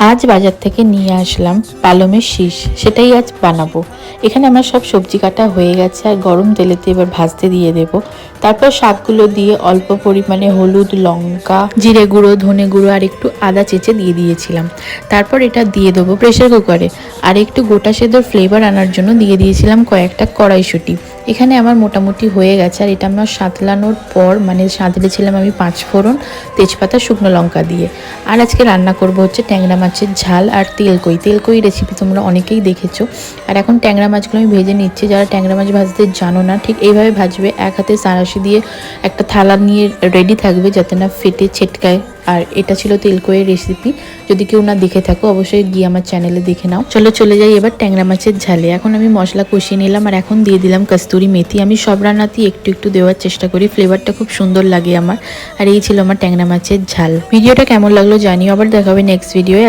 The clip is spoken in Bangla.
আজ বাজার থেকে নিয়ে আসলাম পালমের শীষ, সেটাই আজ বানাবো। এখানে আমার সব সবজি কাটা হয়ে গেছে আর গরম তেলেতে এবার ভাজতে দিয়ে দেব। তারপর শাকগুলো দিয়ে অল্প পরিমাণে হলুদ, লঙ্কা, জিরে গুঁড়ো, ধনে গুঁড়ো আর একটু আদা চেঁচে দিয়ে দিয়েছিলাম। তারপর এটা দিয়ে দেবো প্রেসার কুকারে আর একটু গোটা সেদ্ধর ফ্লেভার আনার জন্য দিয়ে দিয়েছিলাম কয়েকটা কড়াইশুঁটি। এখানে আমার মোটামুটি হয়ে গেছে আর এটা আমার সাঁতলানোর পর সাঁতলেছিলাম আমি 5 ফোড়ন, তেজপাতা, শুকনো লঙ্কা দিয়ে। আর আজকে রান্না করব হচ্ছে ট্যাংরা মাছের ঝাল আর তেলকই রেসিপি তোমরা অনেকেই দেখেছো। আর এখন ট্যাংরা মাছগুলো আমি ভেজে নিচ্ছি। যারা ট্যাংরা মাছ ভাজতে জানো না, ঠিক এইভাবে ভাজবে। এক হাতে সাঁড়াশি দিয়ে একটা থালা নিয়ে রেডি থাকবে যাতে না ফেটে ছিটকায়। আর এটা ছিল তেলকইয়ের রেসিপি। যদি কেউ না দেখে থাকো অবশ্যই গিয়ে আমার চ্যানেলে দেখে নাও। চলো চলে যাই এবার ট্যাংরা মাছের ঝালে। এখন আমি মশলা কষিয়ে নিলাম আর এখন দিয়ে দিলাম কস্তুরি মেথি। আমি সব রান্নাতেই একটু একটু দেওয়ার চেষ্টা করি, ফ্লেভারটা খুব সুন্দর লাগে আমার। আর এই ছিল আমার ট্যাংরা মাছের ঝাল। ভিডিওটা কেমন লাগলো জানিও, আবার দেখাবে নেক্সট ভিডিওয়ে।